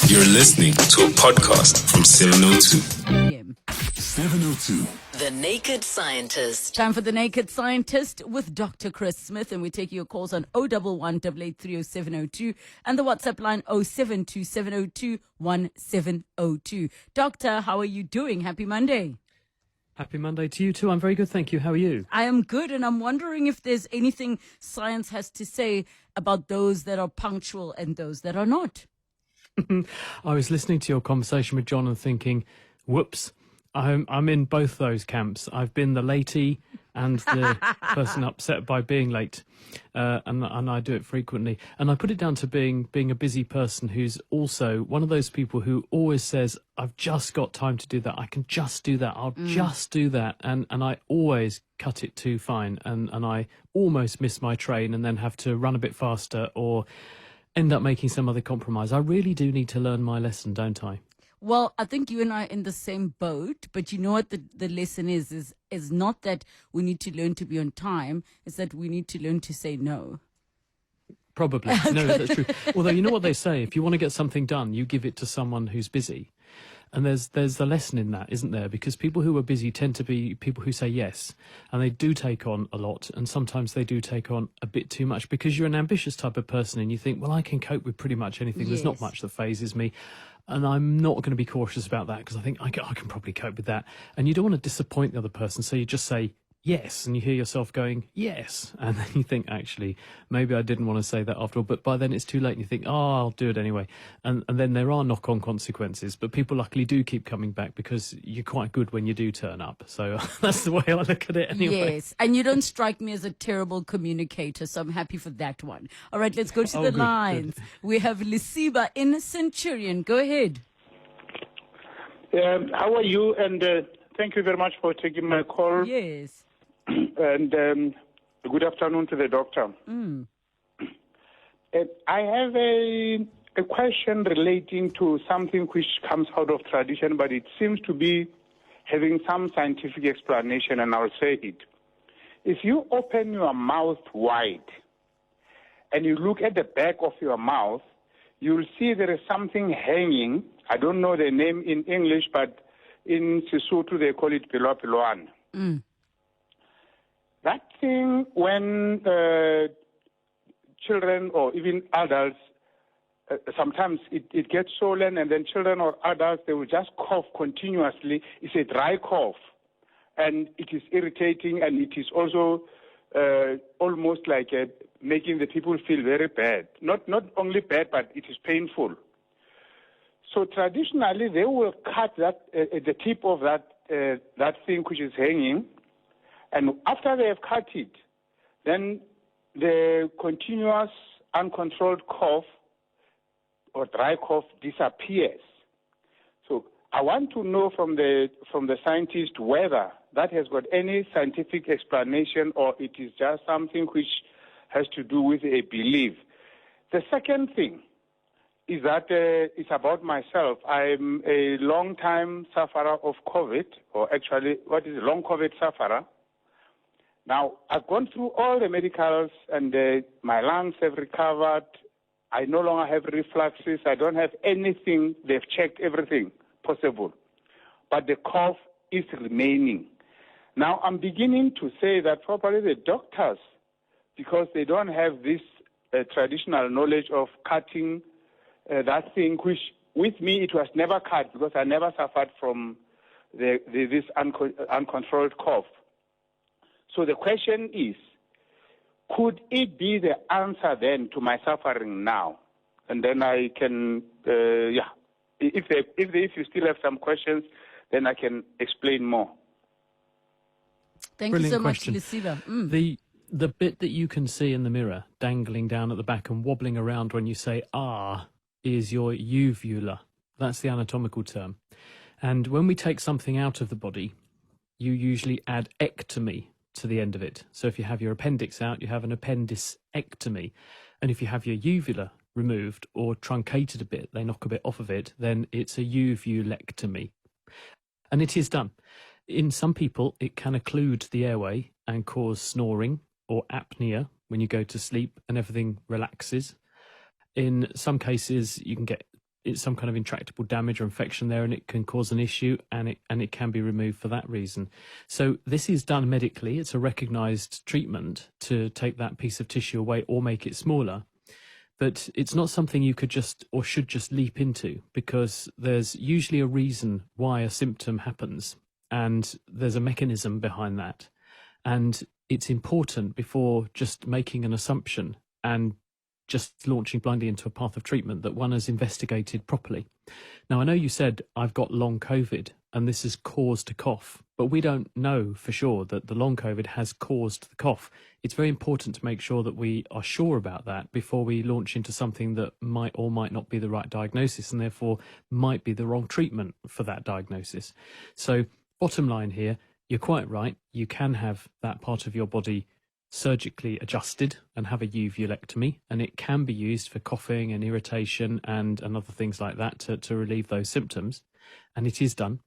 You're listening to a podcast from 702. 702. The Naked Scientist. Time for The Naked Scientist with Dr. Chris Smith, and we take your calls on 011 8830702 and the WhatsApp line 0727021702. Doctor, how are you doing? Happy Monday. Happy Monday to you too. I'm very good, thank you. How are you? I am good, and I'm wondering if there's anything science has to say about those that are punctual and those that are not. I was listening to your conversation with John and thinking, whoops, I'm in both those camps. I've been the latey and the person upset by being late, and I do it frequently. And I put it down to being a busy person who's also one of those people who always says, I've just got time to do that. I can just do that. I'll just do that. And I always cut it too fine, and I almost miss my train and then have to run a bit faster or end up making some other compromise. I really do need to learn my lesson, don't I? Well, I think you and I are in the same boat, but you know what the lesson is not that we need to learn to be on time, it's that we need to learn to say no. Probably. No, that's true. Although, you know what they say, if you want to get something done, you give it to someone who's busy. And there's a lesson in that, isn't there? Because people who are busy tend to be people who say yes, and they do take on a lot, and sometimes they do take on a bit too much because you're an ambitious type of person and you think, well, I can cope with pretty much anything. Yes. There's not much that phases me. And I'm not going to be cautious about that because I think I can probably cope with that. And you don't want to disappoint the other person, so you just say yes, and you hear yourself going, yes. And then you think, actually, maybe I didn't want to say that after all. But by then it's too late and you think, oh, I'll do it anyway. And then there are knock-on consequences. But people luckily do keep coming back because you're quite good when you do turn up. So that's the way I look at it anyway. Yes, and you don't strike me as a terrible communicator, so I'm happy for that one. All right, let's go to the Good, lines. good. We have Lisiba in Centurion. Go ahead. How are you? And thank you very much for taking my call. Yes. And good afternoon to the doctor. I have a question relating to something which comes out of tradition, but it seems to be having some scientific explanation, and I'll say it. If you open your mouth wide and you look at the back of your mouth, you'll see there is something hanging. I don't know the name in English, but in Sesotho they call it pilopiloan. That thing, when children or even adults, sometimes it gets swollen, and then children or adults, they will just cough continuously. It's a dry cough, and it is irritating, and it is also almost like making the people feel very bad. Not only bad, but it is painful. So traditionally, they will cut that the tip of that thing which is hanging. And after they have cut it, then the continuous uncontrolled cough or dry cough disappears. So I want to know from the scientist whether that has got any scientific explanation or it is just something which has to do with a belief. The second thing is that it's about myself. I'm a long-time sufferer of COVID, or actually, what is a long COVID sufferer. Now, I've gone through all the medicals, and my lungs have recovered. I no longer have refluxes. I don't have anything. They've checked everything possible. But the cough is remaining. Now, I'm beginning to say that probably the doctors, because they don't have this traditional knowledge of cutting that thing, which with me it was never cut because I never suffered from this uncontrolled cough. So the question is, could it be the answer then to my suffering now? And then I can, if you still have some questions, then I can explain more. Thank Brilliant you so question. much, Lisiba. The bit that you can see in the mirror dangling down at the back and wobbling around when you say is your uvula. That's the anatomical term. And when we take something out of the body, you usually add ectomy to the end of it. So if you have your appendix out, you have an appendicectomy. And if you have your uvula removed or truncated a bit, they knock a bit off of it, then it's a uvulectomy. And it is done. In some people, it can occlude the airway and cause snoring or apnea when you go to sleep and everything relaxes. In some cases, you can get it's some kind of intractable damage or infection there, and it can cause an issue, and it can be removed for that reason. So this is done medically. It's a recognised treatment to take that piece of tissue away or make it smaller. But it's not something you could just or should just leap into, because there's usually a reason why a symptom happens, and there's a mechanism behind that. And it's important before just making an assumption and just launching blindly into a path of treatment that one has investigated properly. Now, I know you said I've got long COVID and this has caused a cough, but we don't know for sure that the long COVID has caused the cough. It's very important to make sure that we are sure about that before we launch into something that might or might not be the right diagnosis, and therefore might be the wrong treatment for that diagnosis. So bottom line here, you're quite right. You can have that part of your body surgically adjusted and have a uvulectomy, and it can be used for coughing and irritation and other things like that to relieve those symptoms, and it is done.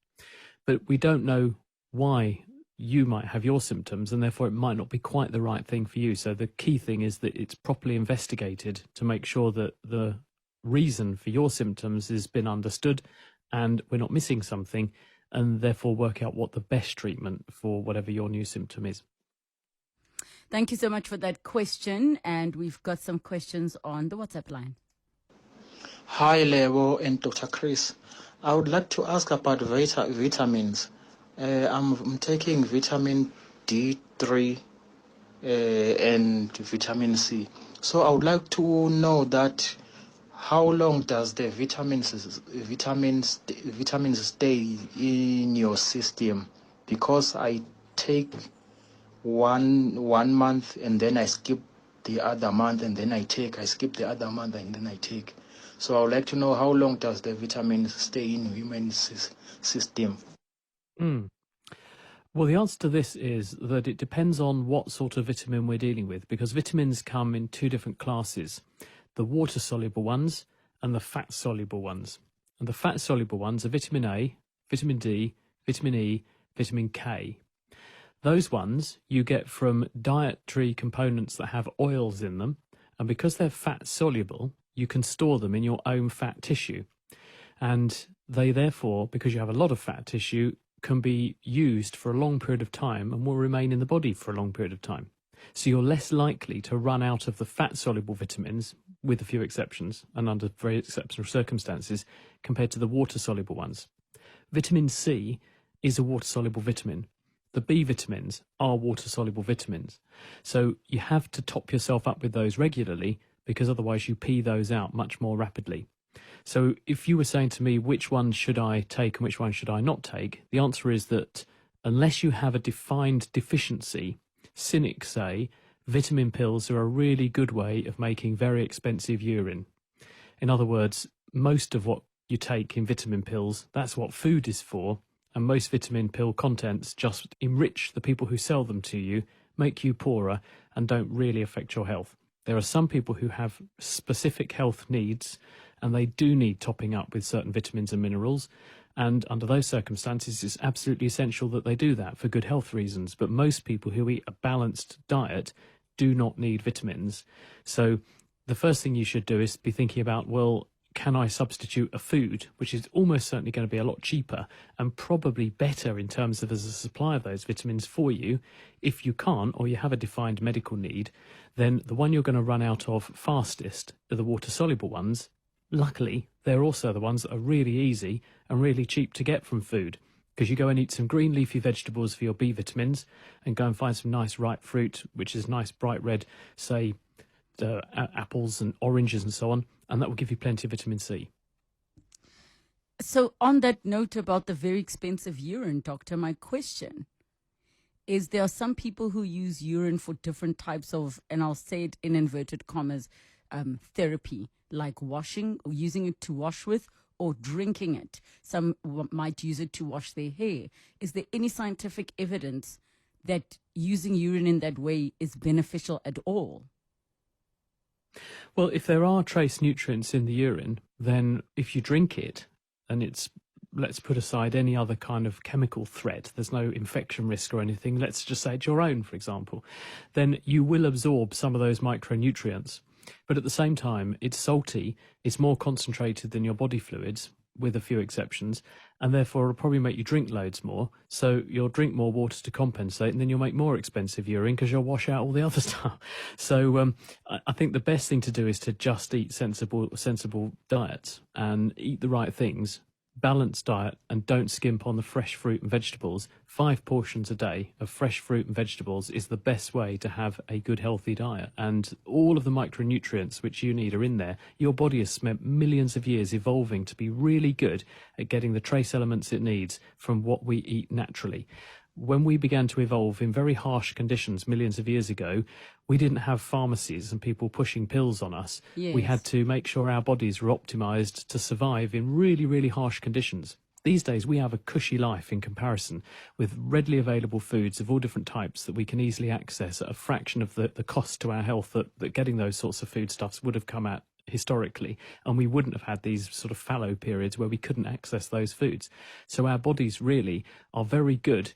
But we don't know why you might have your symptoms, and therefore it might not be quite the right thing for you. So the key thing is that it's properly investigated to make sure that the reason for your symptoms has been understood and we're not missing something, and therefore work out what the best treatment for whatever your new symptom is. Thank you so much for that question. And we've got some questions on the WhatsApp line. Hi, Lebo and Dr. Chris. I would like to ask about vitamins. I'm taking vitamin D3 and vitamin C. So I would like to know that how long does the vitamins stay in your system? Because I take one month and then I skip the other month, and then I skip the other month and then I take. So I would like to know how long does the vitamins stay in human system? Well, the answer to this is that it depends on what sort of vitamin we're dealing with, because vitamins come in two different classes: the water-soluble ones and the fat-soluble ones. And the fat-soluble ones are vitamin A, vitamin D, vitamin E, vitamin K. Those ones you get from dietary components that have oils in them, and because they're fat-soluble, you can store them in your own fat tissue. And they therefore, because you have a lot of fat tissue, can be used for a long period of time and will remain in the body for a long period of time. So you're less likely to run out of the fat-soluble vitamins, with a few exceptions and under very exceptional circumstances, compared to the water-soluble ones. Vitamin C is a water-soluble vitamin. The B vitamins are water-soluble vitamins. So you have to top yourself up with those regularly, because otherwise you pee those out much more rapidly. So if you were saying to me, which one should I take and which one should I not take, the answer is that unless you have a defined deficiency, cynics say vitamin pills are a really good way of making very expensive urine. In other words, most of what you take in vitamin pills, that's what food is for, and most vitamin pill contents just enrich the people who sell them to you, make you poorer, and don't really affect your health. There are some people who have specific health needs, and they do need topping up with certain vitamins and minerals, and under those circumstances it's absolutely essential that they do that for good health reasons. But most people who eat a balanced diet do not need vitamins. So the first thing you should do is be thinking about, well, can I substitute a food which is almost certainly going to be a lot cheaper and probably better in terms of as a supply of those vitamins for you? If you can't, or you have a defined medical need, then the one you're going to run out of fastest are the water-soluble ones. Luckily, they're also the ones that are really easy and really cheap to get from food, because you go and eat some green leafy vegetables for your B vitamins and go and find some nice ripe fruit, which is nice bright red, say apples and oranges and so on, and that will give you plenty of vitamin C. So on that note about the very expensive urine, doctor, my question is, there are some people who use urine for different types of, and I'll say it in inverted commas, therapy, like washing, or using it to wash with, or drinking it. Some might use it to wash their hair. Is there any scientific evidence that using urine in that way is beneficial at all? Well, if there are trace nutrients in the urine, then if you drink it, and it's, let's put aside any other kind of chemical threat, there's no infection risk or anything, let's just say it's your own, for example, then you will absorb some of those micronutrients. But at the same time, it's salty, it's more concentrated than your body fluids, with a few exceptions, and therefore it'll probably make you drink loads more. So you'll drink more water to compensate, and then you'll make more expensive urine because you'll wash out all the other stuff. So I think the best thing to do is to just eat sensible diets and eat the right things. Balanced diet, and don't skimp on the fresh fruit and vegetables. 5 portions a day of fresh fruit and vegetables is the best way to have a good healthy diet, and all of the micronutrients which you need are in there. Your body has spent millions of years evolving to be really good at getting the trace elements it needs from what we eat naturally. When we began to evolve in very harsh conditions millions of years ago, we didn't have pharmacies and people pushing pills on us. Yes. We had to make sure our bodies were optimized to survive in really, really harsh conditions. These days, we have a cushy life in comparison, with readily available foods of all different types that we can easily access at a fraction of the cost to our health that getting those sorts of foodstuffs would have come at historically, and we wouldn't have had these sort of fallow periods where we couldn't access those foods. So our bodies really are very good,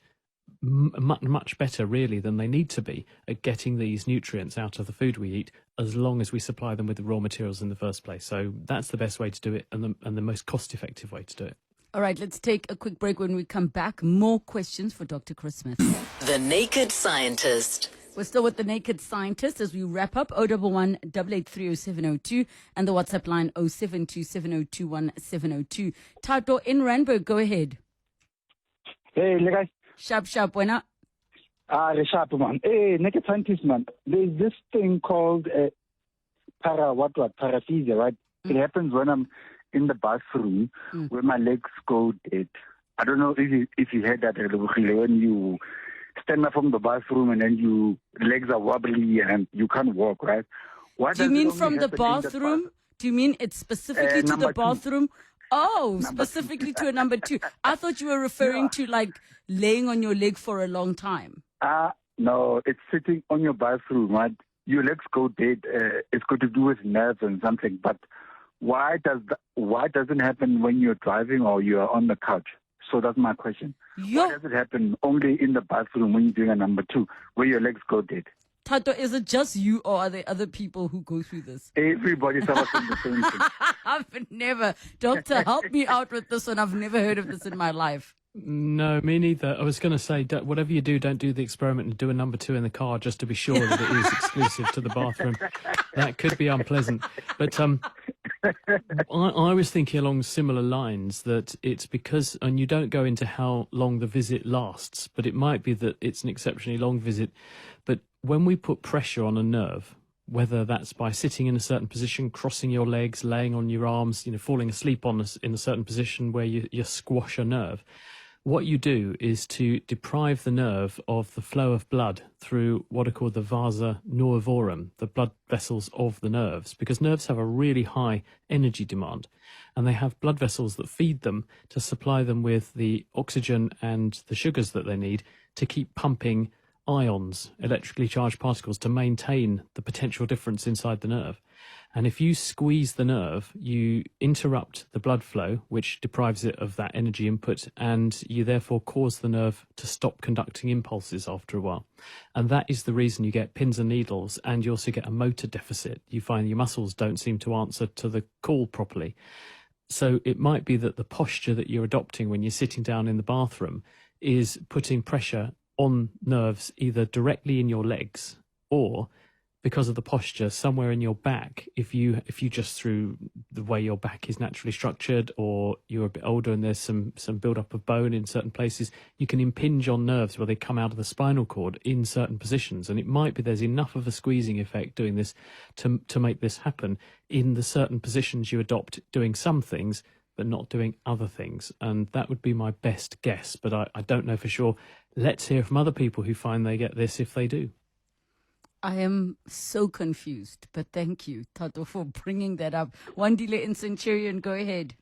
much better really than they need to be at getting these nutrients out of the food we eat, as long as we supply them with the raw materials in the first place. So that's the best way to do it, and the most cost-effective way to do it. All right, let's take a quick break. When we come back, more questions for Dr. Chris Smith. The Naked Scientist. We're still with the Naked Scientist as we wrap up. 011 8830702 and the WhatsApp line 0727021702. Tato in Randburg, go ahead. Hey, guys. Sharp, buena. The sharp man. Hey, naked scientist man. There's this thing called paresthesia, right? It happens when I'm in the bathroom where my legs go dead. I don't know if you heard that, Relebogile, when you stand up from the bathroom and then your legs are wobbly and you can't walk, right? Do you mean from the bathroom? Do you mean it's specifically to the bathroom? Oh, specifically to a number 2. I thought you were referring to like laying on your leg for a long time. No, it's sitting on your bathroom, right? Your legs go dead. It's got to do with nerves and something. But why doesn't happen when you're driving or you're on the couch? So that's my question. Why does it happen only in the bathroom when you're doing a number 2, where your legs go dead? Tato, is it just you or are there other people who go through this? Everybody suffers from the same thing. I've never. Doctor, help me out with this one. I've never heard of this in my life. No, me neither. I was going to say, whatever you do, don't do the experiment and do a number 2 in the car just to be sure that it is exclusive to the bathroom. That could be unpleasant. But I was thinking along similar lines, that it's because, and you don't go into how long the visit lasts, but it might be that it's an exceptionally long visit. But when we put pressure on a nerve, whether that's by sitting in a certain position, crossing your legs, laying on your arms, falling asleep in a certain position where you squash a nerve, what you do is to deprive the nerve of the flow of blood through what are called the vasa nervorum, the blood vessels of the nerves, because nerves have a really high energy demand, and they have blood vessels that feed them to supply them with the oxygen and the sugars that they need to keep pumping ions, electrically charged particles, to maintain the potential difference inside the nerve. And if you squeeze the nerve, you interrupt the blood flow, which deprives it of that energy input, and you therefore cause the nerve to stop conducting impulses after a while. And that is the reason you get pins and needles, and you also get a motor deficit. You find your muscles don't seem to answer to the call properly. So it might be that the posture that you're adopting when you're sitting down in the bathroom is putting pressure on nerves either directly in your legs, or because of the posture somewhere in your back. If you just, through the way your back is naturally structured, or you're a bit older and there's some build-up of bone in certain places, you can impinge on nerves where they come out of the spinal cord in certain positions. And it might be there's enough of a squeezing effect doing this to make this happen in the certain positions you adopt, doing some things but not doing other things. And that would be my best guess, but I don't know for sure. Let's hear from other people who find they get this if they do. I am so confused, but thank you, Tato, for bringing that up. Wandile in Centurion, go ahead.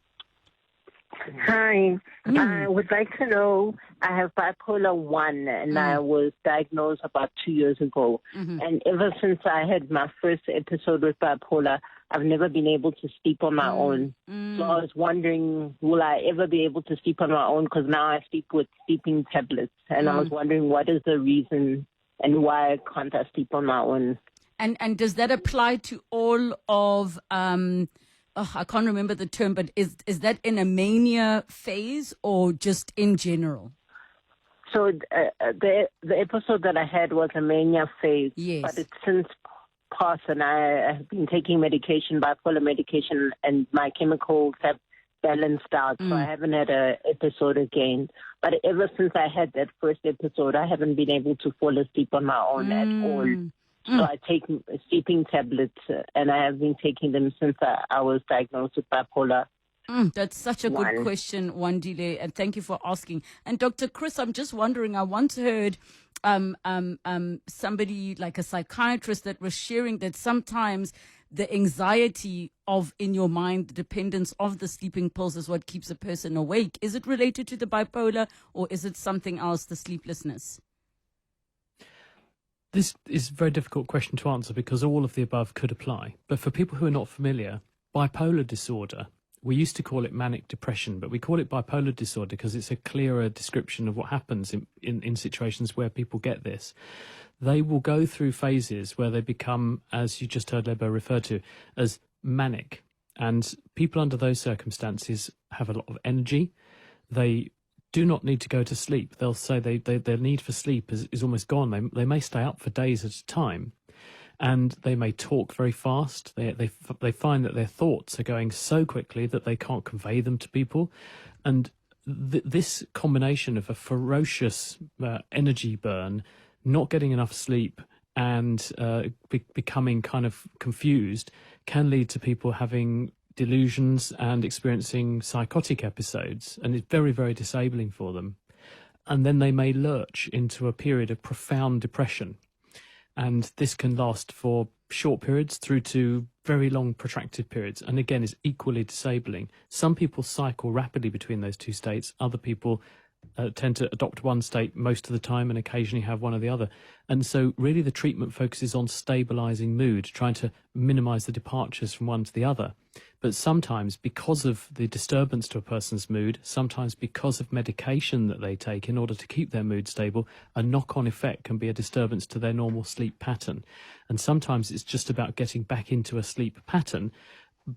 Hi. I would like to know, I have bipolar 1, and I was diagnosed about 2 years ago. And ever since I had my first episode with bipolar, I've never been able to sleep on my own. So I was wondering, will I ever be able to sleep on my own? Because now I sleep with sleeping tablets. And I was wondering, what is the reason and why can't I sleep on my own? And does that apply to all of, I can't remember the term, but is that in a mania phase or just in general? So the episode that I had was a mania phase, Yes. but it's since passed, and I have been taking medication, bipolar medication, and my chemicals have balanced out, so I haven't had an episode again. But ever since I had that first episode, I haven't been able to fall asleep on my own at all. So I take sleeping tablets, and I have been taking them since I was diagnosed with bipolar. That's such a good question, Wandile, and thank you for asking. And Dr. Chris, I'm just wondering, I once heard somebody like a psychiatrist that was sharing that sometimes the anxiety of in your mind, the dependence of the sleeping pills is what keeps a person awake. Is it related to the bipolar, or is it something else, the sleeplessness? This is a very difficult question to answer because all of the above could apply. But for people who are not familiar, bipolar disorder, we used to call it manic depression, but we call it bipolar disorder because it's a clearer description of what happens in situations where people get this. They will go through phases where they become, as you just heard Lebo refer to, as manic. And people under those circumstances have a lot of energy. They do not need to go to sleep. They'll say their need for sleep is almost gone. They may stay up for days at a time. And they may talk very fast. They find that their thoughts are going so quickly that they can't convey them to people. And this combination of a ferocious energy burn, not getting enough sleep, and becoming kind of confused can lead to people having delusions and experiencing psychotic episodes. And it's very, very disabling for them. And then they may lurch into a period of profound depression. And this can last for short periods through to very long protracted periods. And again, is equally disabling. Some people cycle rapidly between those two states. Other people tend to adopt one state most of the time and occasionally have one or the other. And so really the treatment focuses on stabilizing mood, trying to minimize the departures from one to the other. But sometimes because of the disturbance to a person's mood, sometimes because of medication that they take in order to keep their mood stable, a knock-on effect can be a disturbance to their normal sleep pattern. And sometimes it's just about getting back into a sleep pattern,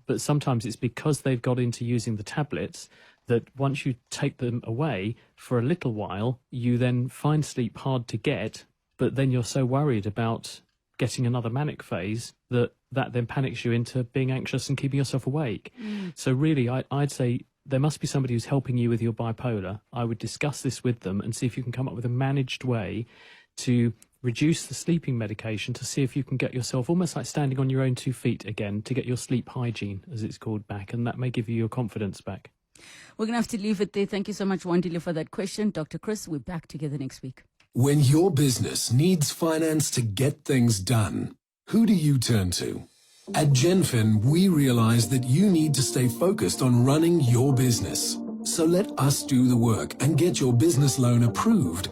but sometimes it's because they've got into using the tablets that once you take them away for a little while, you then find sleep hard to get, but then you're so worried about getting another manic phase that then panics you into being anxious and keeping yourself awake. So really, I'd say there must be somebody who's helping you with your bipolar. I would discuss this with them and see if you can come up with a managed way to reduce the sleeping medication, to see if you can get yourself almost like standing on your own 2 feet again, to get your sleep hygiene, as it's called, back, and that may give you your confidence back. We're going to have to leave it there. Thank you so much, Wandile, for that question. Dr. Chris, we're back together next week. When your business needs finance to get things done, who do you turn to? At Genfin, we realize that you need to stay focused on running your business. So let us do the work and get your business loan approved